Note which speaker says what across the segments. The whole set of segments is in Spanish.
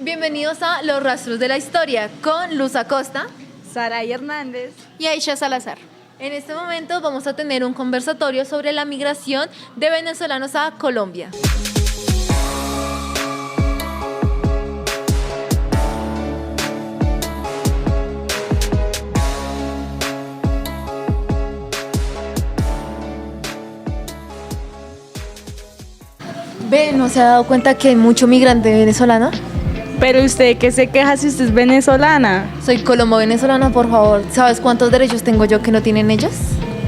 Speaker 1: Bienvenidos a Los Rastros de la Historia con Luz Acosta,
Speaker 2: Saray Hernández
Speaker 3: y Aisha Salazar.
Speaker 1: En este momento vamos a tener un conversatorio sobre la migración de venezolanos a Colombia. Ve, ¿no se ha dado cuenta que hay mucho migrante venezolano?
Speaker 2: Pero usted, ¿qué se queja si usted es venezolana?
Speaker 1: Soy colombo-venezolana, por favor. ¿Sabes cuántos derechos tengo yo que no tienen ellos?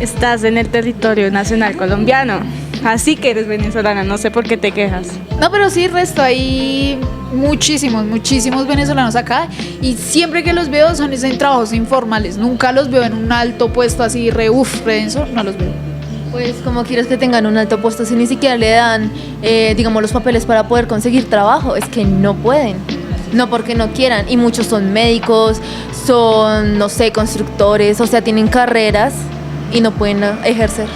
Speaker 2: Estás en el territorio nacional colombiano, así que eres venezolana, no sé por qué te quejas.
Speaker 3: No, pero sí, resto, hay muchísimos venezolanos acá y siempre que los veo son en trabajos informales. Nunca los veo en un alto puesto así, denso, no los veo.
Speaker 1: Pues, ¿cómo quieres que tengan un alto puesto si ni siquiera le dan, digamos, los papeles para poder conseguir trabajo? Es que no pueden, no porque no quieran. Y muchos son médicos, son, no sé, constructores, o sea, tienen carreras y no pueden ejercer.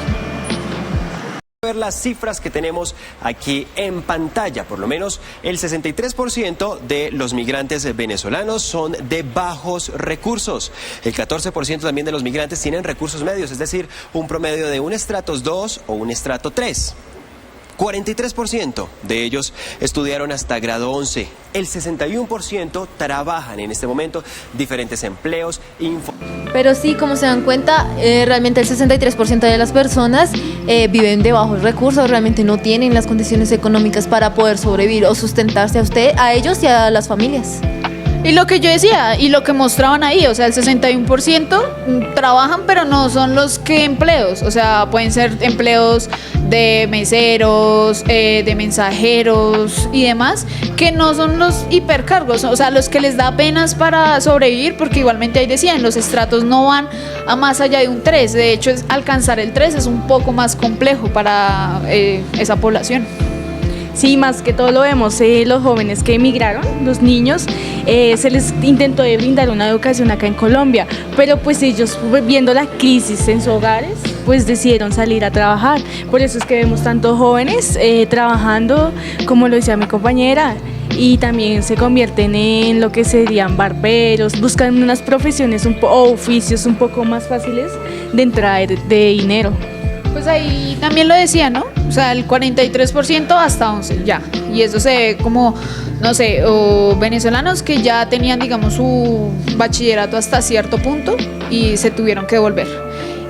Speaker 4: Ver las cifras que tenemos aquí en pantalla. Por lo menos el 63% de los migrantes venezolanos son de bajos recursos. El 14% también de los migrantes tienen recursos medios, es decir, un promedio de un estrato 2 o un estrato 3. 43% de ellos estudiaron hasta grado 11. El 61% trabajan en este momento diferentes empleos.
Speaker 1: Pero sí, como se dan cuenta, realmente el 63% de las personas viven de bajos recursos, realmente no tienen las condiciones económicas para poder sobrevivir o sustentarse a ellos y a las familias.
Speaker 3: Y lo que yo decía, y lo que mostraban ahí, o sea, el 61% trabajan, pero no son los que empleos, o sea, pueden ser empleos de meseros, de mensajeros y demás, que no son los hipercargos, o sea, los que les da apenas para sobrevivir, porque igualmente ahí decían, los estratos no van a más allá de un 3, de hecho, alcanzar el 3 es un poco más complejo para esa población.
Speaker 2: Sí, más que todo lo vemos, los jóvenes que emigraron, los niños, se les intentó brindar una educación acá en Colombia, pero pues ellos viendo la crisis en sus hogares, pues decidieron salir a trabajar. Por eso es que vemos tantos jóvenes trabajando, como lo decía mi compañera, y también se convierten en lo que serían barberos, buscan unas profesiones o oficios un poco más fáciles de entrada de dinero.
Speaker 3: Pues ahí también lo decía, ¿no? O sea, el 43% hasta 11, ya. Y eso se ve como, no sé, o venezolanos que ya tenían, digamos, su bachillerato hasta cierto punto y se tuvieron que devolver.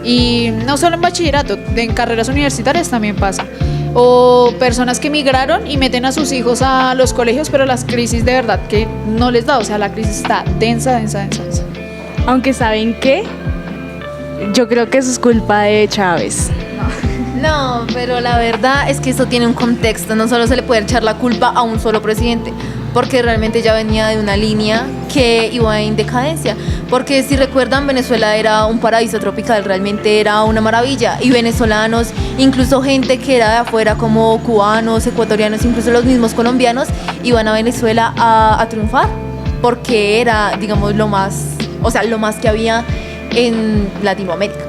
Speaker 3: Y no solo en bachillerato, en carreras universitarias también pasa. O personas que emigraron y meten a sus hijos a los colegios, pero las crisis de verdad que no les da. O sea, la crisis está densa.
Speaker 2: Aunque ¿saben qué? Yo creo que eso es culpa de Chávez.
Speaker 1: No, pero la verdad es que esto tiene un contexto, no solo se le puede echar la culpa a un solo presidente, porque realmente ya venía de una línea que iba en decadencia, porque si recuerdan, Venezuela era un paraíso tropical, realmente era una maravilla, y venezolanos, incluso gente que era de afuera como cubanos, ecuatorianos, incluso los mismos colombianos, iban a Venezuela a triunfar, porque era, digamos, lo más que había en Latinoamérica.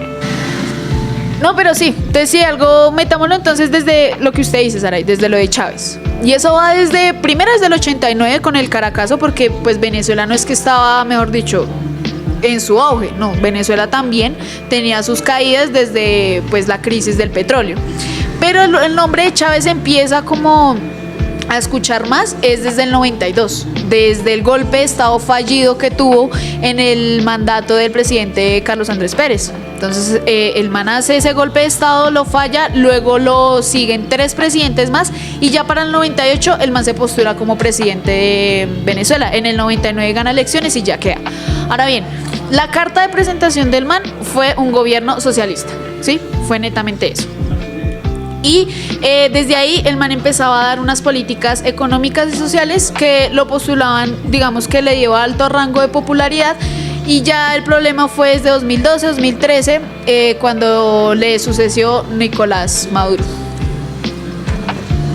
Speaker 3: No, pero sí, te decía algo, metámoslo entonces desde lo que usted dice, Saray, desde lo de Chávez. Y eso va desde el 89 con el Caracazo, porque pues Venezuela no es que estaba, mejor dicho, en su auge, no, Venezuela también tenía sus caídas desde pues la crisis del petróleo. Pero el nombre de Chávez empieza como a escuchar más es desde el 92, desde el golpe de estado fallido que tuvo en el mandato del presidente Carlos Andrés Pérez. Entonces el man hace ese golpe de estado, lo falla, luego lo siguen 3 presidentes más y ya para el 98 el man se postula como presidente de Venezuela. En el 99 gana elecciones y ya queda. Ahora bien, la carta de presentación del man fue un gobierno socialista, ¿sí? Fue netamente eso. Y desde ahí el man empezaba a dar unas políticas económicas y sociales que lo postulaban, digamos que le dio alto rango de popularidad. Y ya el problema fue desde 2012-2013 cuando le sucedió Nicolás Maduro.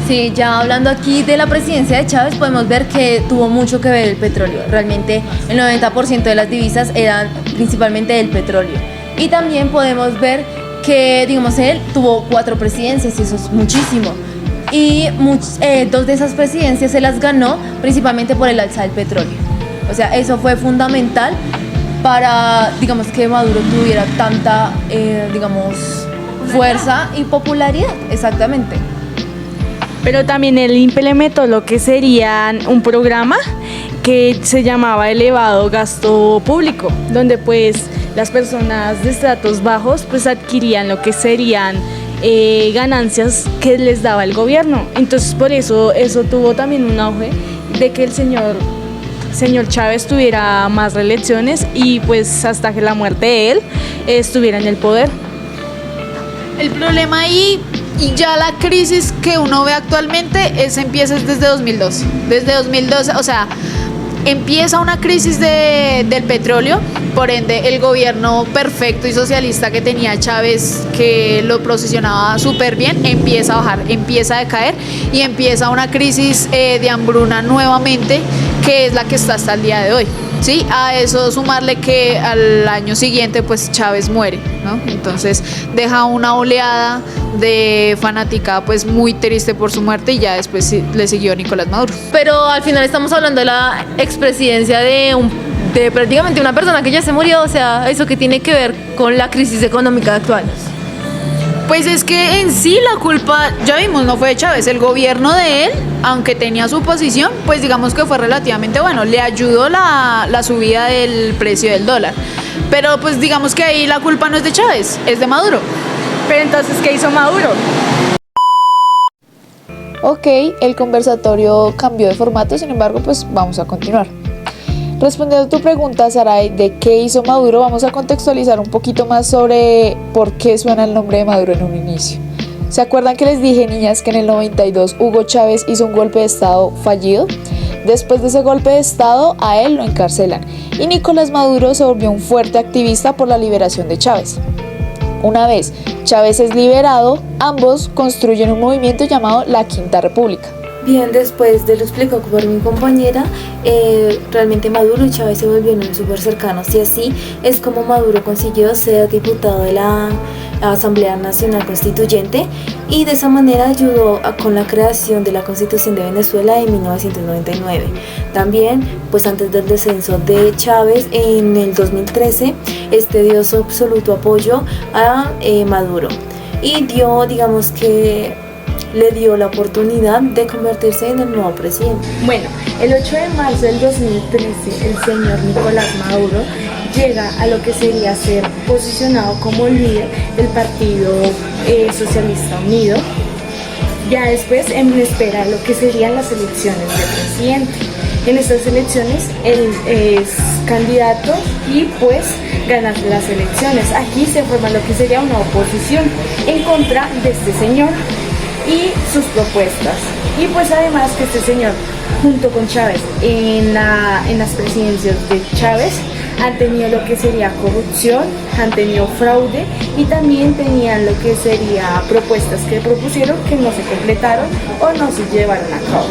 Speaker 1: Sí, ya hablando aquí de la presidencia de Chávez, podemos ver que tuvo mucho que ver el petróleo. Realmente el 90% de las divisas eran principalmente del petróleo. Y también podemos ver que, digamos, él tuvo 4 presidencias y eso es muchísimo. y dos de esas presidencias se las ganó principalmente por el alza del petróleo. O sea, eso fue fundamental para, digamos, que Maduro tuviera tanta, fuerza y popularidad, exactamente.
Speaker 2: Pero también él implementó lo que serían un programa que se llamaba elevado gasto público, donde pues las personas de estratos bajos pues adquirían lo que serían ganancias que les daba el gobierno. Entonces por eso tuvo también un auge de que el señor Chávez tuviera más reelecciones y pues hasta que la muerte de él estuviera en el poder.
Speaker 3: El problema ahí y ya la crisis que uno ve actualmente empieza desde 2012. Desde 2012, o sea, empieza una crisis del petróleo, por ende el gobierno perfecto y socialista que tenía Chávez, que lo posicionaba súper bien, empieza a bajar, empieza a decaer y empieza una crisis de hambruna nuevamente, que es la que está hasta el día de hoy. Sí, a eso sumarle que al año siguiente pues Chávez muere, ¿no? Entonces deja una oleada de fanaticada pues muy triste por su muerte y ya después le siguió Nicolás Maduro.
Speaker 1: Pero al final estamos hablando de la expresidencia de prácticamente una persona que ya se murió, o sea, eso que tiene que ver con la crisis económica actual.
Speaker 3: Pues es que en sí la culpa, ya vimos, no fue de Chávez, el gobierno de él, aunque tenía su posición, pues digamos que fue relativamente bueno, le ayudó la subida del precio del dólar, pero pues digamos que ahí la culpa no es de Chávez, es de Maduro.
Speaker 2: Pero entonces, ¿qué hizo Maduro?
Speaker 5: Ok, el conversatorio cambió de formato, sin embargo, pues vamos a continuar. Respondiendo a tu pregunta, Saray, de qué hizo Maduro, vamos a contextualizar un poquito más sobre por qué suena el nombre de Maduro en un inicio. ¿Se acuerdan que les dije, niñas, que en el 92 Hugo Chávez hizo un golpe de estado fallido? Después de ese golpe de estado, a él lo encarcelan y Nicolás Maduro se volvió un fuerte activista por la liberación de Chávez. Una vez Chávez es liberado, ambos construyen un movimiento llamado la Quinta República.
Speaker 6: Bien, después de lo explicado por mi compañera, realmente Maduro y Chávez se volvieron súper cercanos y así es como Maduro consiguió ser diputado de la Asamblea Nacional Constituyente y de esa manera ayudó con la creación de la Constitución de Venezuela en 1999. También, pues antes del descenso de Chávez en el 2013, dio su absoluto apoyo a Maduro y le dio la oportunidad de convertirse en el nuevo presidente.
Speaker 2: Bueno, el 8 de marzo del 2013, el señor Nicolás Maduro llega a lo que sería ser posicionado como líder del Partido Socialista Unido. Ya después, en espera de lo que serían las elecciones de presidente. En estas elecciones, él es candidato y pues gana las elecciones. Aquí se forma lo que sería una oposición en contra de este señor y sus propuestas. Y pues además que este señor, junto con Chávez, en las presidencias de Chávez, han tenido lo que sería corrupción, han tenido fraude y también tenían lo que sería propuestas que propusieron que no se completaron o no se llevaron a cabo.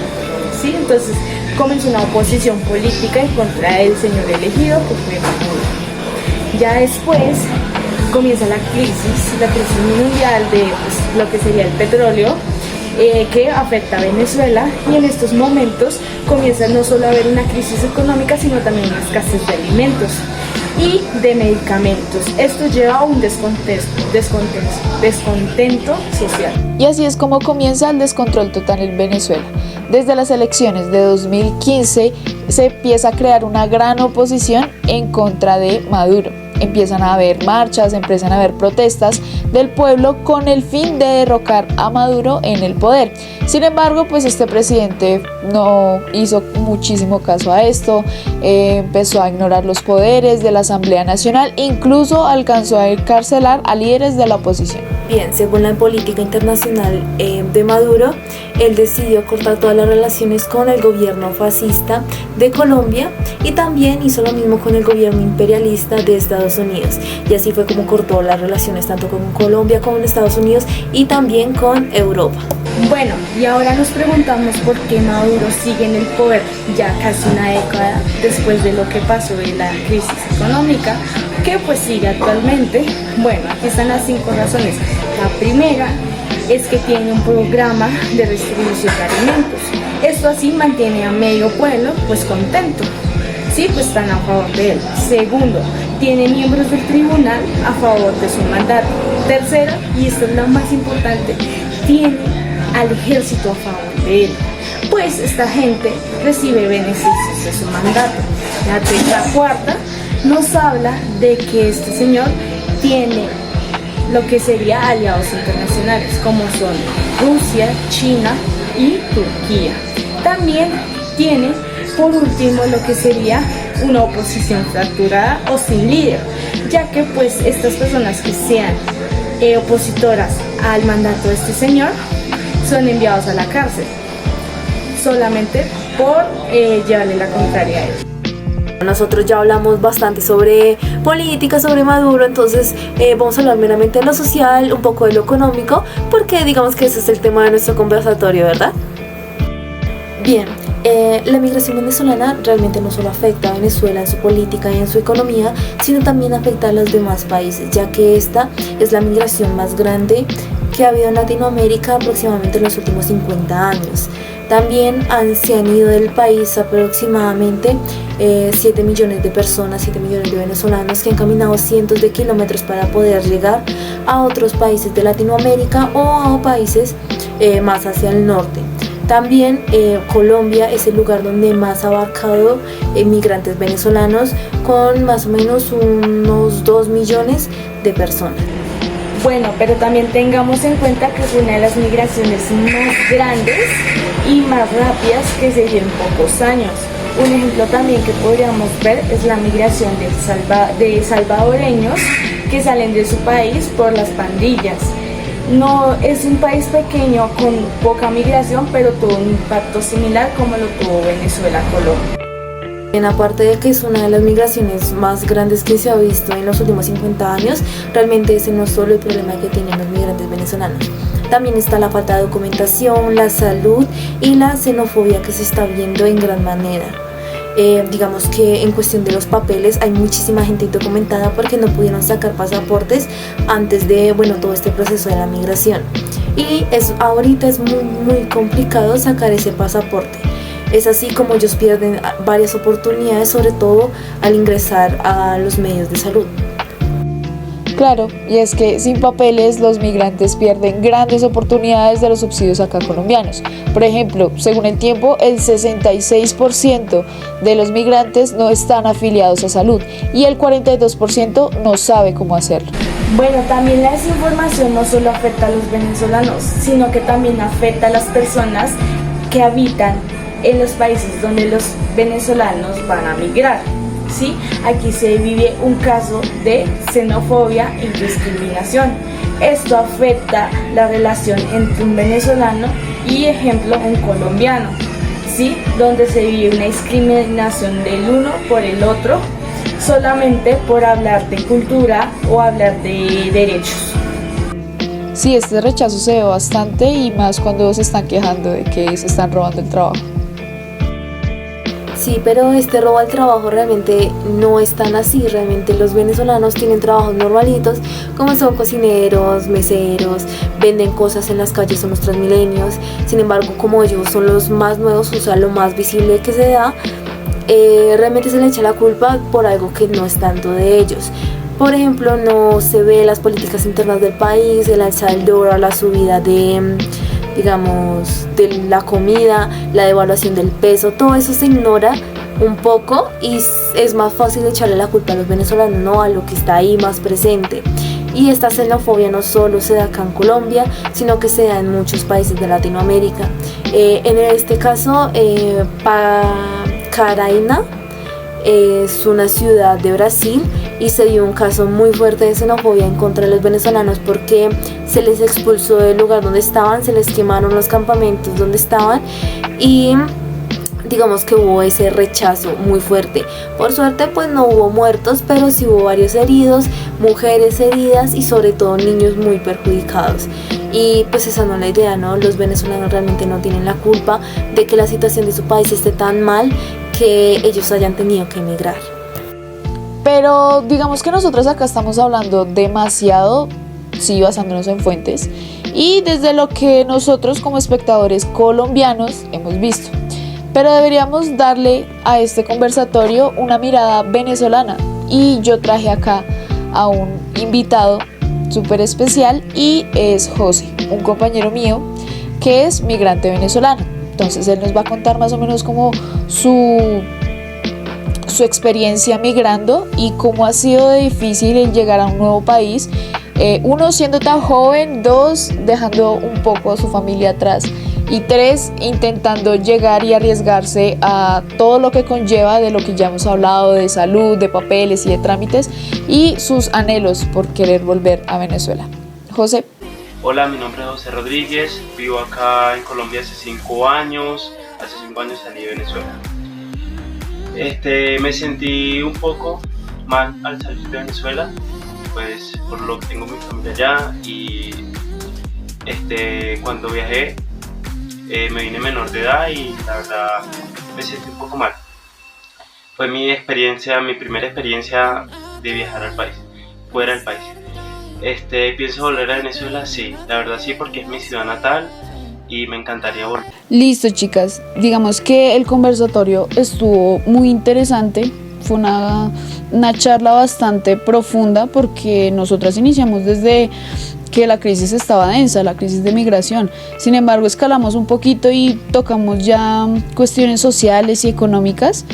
Speaker 2: ¿Sí? Entonces comenzó una oposición política en contra del señor elegido, que fue Maduro. Ya después comienza la crisis mundial de lo que sería el petróleo, que afecta a Venezuela, y en estos momentos comienza no solo a haber una crisis económica, sino también una escasez de alimentos y de medicamentos. Esto lleva a un descontento social.
Speaker 5: Y así es como comienza el descontrol total en Venezuela. Desde las elecciones de 2015 se empieza a crear una gran oposición en contra de Maduro. Empiezan a haber marchas, empiezan a haber protestas del pueblo con el fin de derrocar a Maduro en el poder. Sin embargo, pues este presidente no hizo muchísimo caso a esto, empezó a ignorar los poderes de la Asamblea Nacional, incluso alcanzó a encarcelar a líderes de la oposición.
Speaker 6: Bien, según la política internacional de Maduro, él decidió cortar todas las relaciones con el gobierno fascista de Colombia y también hizo lo mismo con el gobierno imperialista de Estados Unidos. Y así fue como cortó las relaciones tanto con Colombia como con Estados Unidos y también con Europa.
Speaker 2: Bueno, y ahora nos preguntamos por qué Maduro sigue en el poder ya casi una década después de lo que pasó de la crisis económica, que pues sigue actualmente. Bueno, aquí están las 5 razones. La primera es que tiene un programa de distribución de alimentos. Esto así mantiene a medio pueblo pues contento. Sí, pues están a favor de él. Segundo, tiene miembros del tribunal a favor de su mandato. Tercero, y esto es lo más importante, tiene al ejército a favor de él, pues esta gente recibe beneficios de su mandato. La cuarta nos habla de que este señor tiene lo que sería aliados internacionales, como son Rusia, China y Turquía. También tiene, por último, lo que sería una oposición fracturada o sin líder, ya que pues estas personas que sean opositoras al mandato de este señor son enviados a la cárcel solamente por llevarle la contraria a él.
Speaker 6: Nosotros ya hablamos bastante sobre política, sobre Maduro, entonces vamos a hablar meramente de lo social, un poco de lo económico, porque digamos que ese es el tema de nuestro conversatorio, ¿verdad? Bien, la migración venezolana realmente no solo afecta a Venezuela en su política y en su economía, sino también afecta a los demás países, ya que esta es la migración más grande que ha habido en Latinoamérica aproximadamente en los últimos 50 años. También se han ido del país aproximadamente 7 millones de personas, 7 millones de venezolanos que han caminado cientos de kilómetros para poder llegar a otros países de Latinoamérica o a países más hacia el norte. También Colombia es el lugar donde más ha abarcado migrantes venezolanos, con más o menos unos 2 millones de personas.
Speaker 2: Bueno, pero también tengamos en cuenta que es una de las migraciones más grandes y más rápidas que se dio en pocos años. Un ejemplo también que podríamos ver es la migración de salvadoreños que salen de su país por las pandillas. No es un país pequeño con poca migración, pero tuvo un impacto similar como lo tuvo Venezuela-Colombia.
Speaker 6: Aparte de que es una de las migraciones más grandes que se ha visto en los últimos 50 años, realmente ese no es solo el problema que tienen los migrantes venezolanos. También está la falta de documentación, la salud y la xenofobia que se está viendo en gran manera. Digamos que en cuestión de los papeles hay muchísima gente indocumentada porque no pudieron sacar pasaportes antes de todo este proceso de la migración. Y ahorita es muy complicado sacar ese pasaporte. Es así como ellos pierden varias oportunidades, sobre todo al ingresar a los medios de salud.
Speaker 5: Claro, y es que sin papeles los migrantes pierden grandes oportunidades de los subsidios acá colombianos. Por ejemplo, según El Tiempo, el 66% de los migrantes no están afiliados a salud y el 42% no sabe cómo hacerlo.
Speaker 2: Bueno, también la desinformación no solo afecta a los venezolanos, sino que también afecta a las personas que habitan en los países donde los venezolanos van a migrar. ¿Sí? Aquí se vive un caso de xenofobia y discriminación. Esto afecta la relación entre un venezolano y, ejemplo, un colombiano, ¿sí? Donde se vive una discriminación del uno por el otro solamente por hablar de cultura o hablar de derechos.
Speaker 5: Sí, este rechazo se ve bastante y más cuando se están quejando de que se están robando el trabajo.
Speaker 6: Sí, pero este robo al trabajo realmente no es tan así. Realmente los venezolanos tienen trabajos normalitos, como son cocineros, meseros, venden cosas en las calles, son los transmilenios. Sin embargo, como ellos son los más nuevos, o sea, lo más visible que se da, realmente se le echa la culpa por algo que no es tanto de ellos. Por ejemplo, no se ve las políticas internas del país, el alza del dólar, la subida de la comida, la devaluación del peso, todo eso se ignora un poco y es más fácil echarle la culpa a los venezolanos, no a lo que está ahí más presente. Y esta xenofobia no solo se da acá en Colombia, sino que se da en muchos países de Latinoamérica. En este caso, Pacaraina es una ciudad de Brasil y se dio un caso muy fuerte de xenofobia en contra de los venezolanos porque se les expulsó del lugar donde estaban, se les quemaron los campamentos donde estaban y digamos que hubo ese rechazo muy fuerte. Por suerte pues no hubo muertos, pero sí hubo varios heridos, mujeres heridas y sobre todo niños muy perjudicados. Y pues esa no es la idea, ¿no? Los venezolanos realmente no tienen la culpa de que la situación de su país esté tan mal que ellos hayan tenido que emigrar.
Speaker 5: Pero digamos que nosotros acá estamos hablando demasiado sí, basándonos en fuentes y desde lo que nosotros como espectadores colombianos hemos visto. Pero deberíamos darle a este conversatorio una mirada venezolana y yo traje acá a un invitado súper especial y es José, un compañero mío que es migrante venezolano. Entonces él nos va a contar más o menos como su experiencia migrando y cómo ha sido de difícil el llegar a un nuevo país, uno, siendo tan joven, dos, dejando un poco a su familia atrás y tres, intentando llegar y arriesgarse a todo lo que conlleva de lo que ya hemos hablado, de salud, de papeles y de trámites y sus anhelos por querer volver a Venezuela. José.
Speaker 7: Hola, mi nombre es José Rodríguez, vivo acá en Colombia hace 5 años, salí de Venezuela. Me sentí un poco mal al salir de Venezuela, pues por lo que tengo mi familia allá y cuando viajé me vine menor de edad y la verdad me sentí un poco mal. Fue mi primera experiencia de viajar al país, fuera del país. ¿Pienso volver a Venezuela? Sí, la verdad sí, porque es mi ciudad natal y me encantaría volver.
Speaker 5: Listo, chicas, digamos que el conversatorio estuvo muy interesante, fue una charla bastante profunda porque nosotras iniciamos desde que la crisis estaba densa, la crisis de migración. Sin embargo, escalamos un poquito y tocamos ya cuestiones sociales y económicas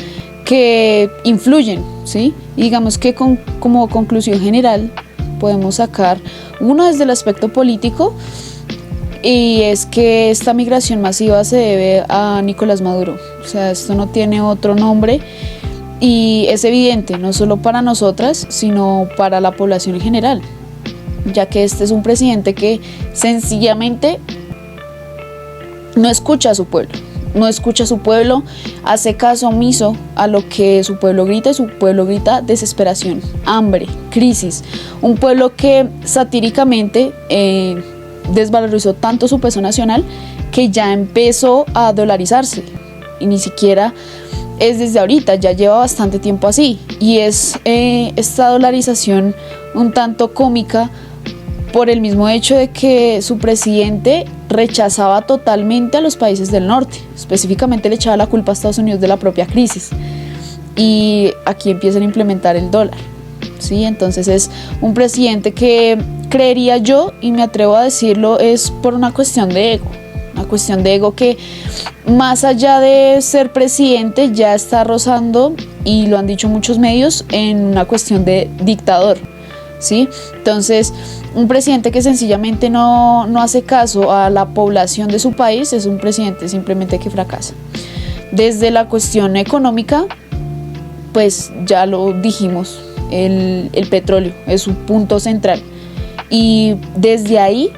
Speaker 5: que influyen, ¿sí? Y digamos que como conclusión general podemos sacar uno desde el aspecto político, y es que esta migración masiva se debe a Nicolás Maduro. O sea, esto no tiene otro nombre y es evidente, no solo para nosotras, sino para la población en general, ya que este es un presidente que sencillamente no escucha a su pueblo, hace caso omiso a lo que su pueblo grita, y su pueblo grita desesperación, hambre, crisis. Un pueblo que satíricamente desvalorizó tanto su peso nacional que ya empezó a dolarizarse y ni siquiera es desde ahorita, ya lleva bastante tiempo así, y es esta dolarización un tanto cómica por el mismo hecho de que su presidente rechazaba totalmente a los países del norte, específicamente le echaba la culpa a Estados Unidos de la propia crisis, y aquí empiezan a implementar el dólar, ¿sí? Entonces es un presidente que creería yo, y me atrevo a decirlo, es por una cuestión de ego, que más allá de ser presidente ya está rozando, y lo han dicho muchos medios, en una cuestión de dictador, ¿sí? Entonces, un presidente que sencillamente no hace caso a la población de su país es un presidente simplemente que fracasa. Desde la cuestión económica, pues ya lo dijimos, el petróleo es su punto central, y desde ahí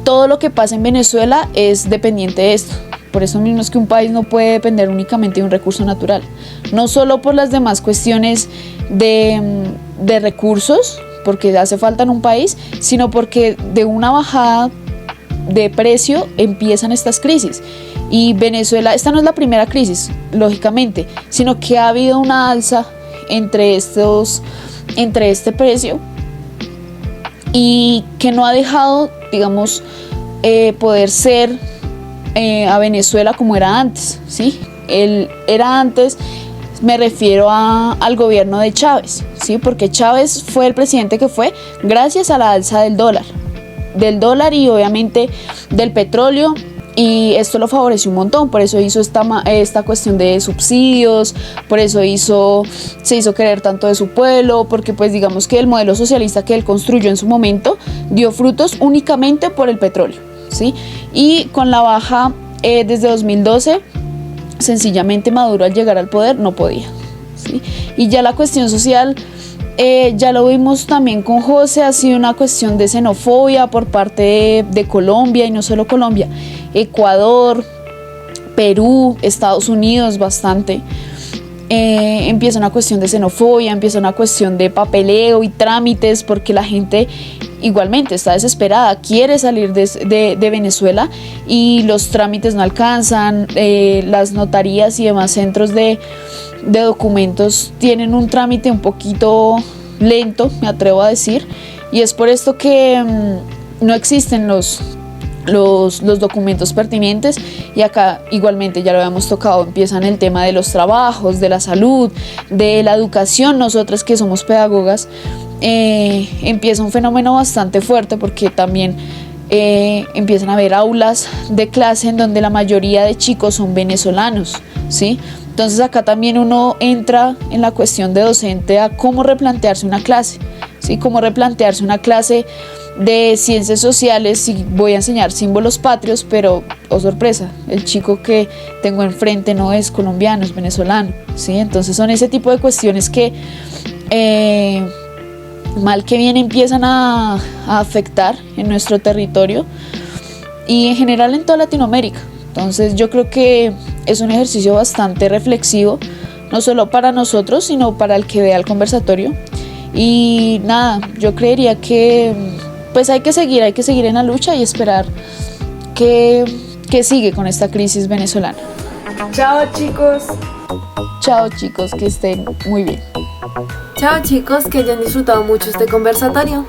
Speaker 5: todo lo que pasa en Venezuela es dependiente de esto. Por eso mismo es que un país no puede depender únicamente de un recurso natural, no solo por las demás cuestiones de recursos, porque hace falta en un país, sino porque de una bajada de precio empiezan estas crisis. Y Venezuela, esta no es la primera crisis, lógicamente, sino que ha habido una alza entre este precio, y que no ha dejado, digamos, poder ser a Venezuela como era antes, ¿sí? Era antes, me refiero al gobierno de Chávez, ¿sí? Porque Chávez fue el presidente que fue gracias a la alza del dólar y obviamente del petróleo, y esto lo favoreció un montón. Por eso hizo esta cuestión de subsidios, por eso se hizo querer tanto de su pueblo, porque pues digamos que el modelo socialista que él construyó en su momento dio frutos únicamente por el petróleo, ¿sí? Y con la baja desde 2012, sencillamente Maduro al llegar al poder no podía, ¿sí? Y ya la cuestión social, ya lo vimos también con José, ha sido una cuestión de xenofobia por parte de Colombia, y no solo Colombia, Ecuador, Perú, Estados Unidos bastante. Empieza una cuestión de xenofobia, empieza una cuestión de papeleo y trámites, porque la gente igualmente está desesperada, quiere salir de Venezuela y los trámites no alcanzan, las notarías y demás centros de documentos tienen un trámite un poquito lento, me atrevo a decir, Y es por esto que no existen los documentos pertinentes, y acá igualmente ya lo habíamos tocado, empiezan el tema de los trabajos, de la salud, de la educación. Nosotras que somos pedagogas, empieza un fenómeno bastante fuerte porque también empiezan a haber aulas de clase en donde la mayoría de chicos son venezolanos, ¿sí? Entonces acá también uno entra en la cuestión de docente a cómo replantearse una clase, ¿sí? Cómo replantearse una clase de ciencias sociales si voy a enseñar símbolos patrios, pero, oh sorpresa, el chico que tengo enfrente no es colombiano, es venezolano, ¿sí? Entonces son ese tipo de cuestiones que mal que bien empiezan a afectar en nuestro territorio y en general en toda Latinoamérica. Entonces yo creo que es un ejercicio bastante reflexivo, no solo para nosotros, sino para el que vea el conversatorio. Y nada, yo creería que pues hay que seguir en la lucha y esperar que sigue con esta crisis venezolana.
Speaker 2: Chao chicos.
Speaker 5: Chao chicos, que estén muy bien.
Speaker 6: Chao chicos, que hayan disfrutado mucho este conversatorio.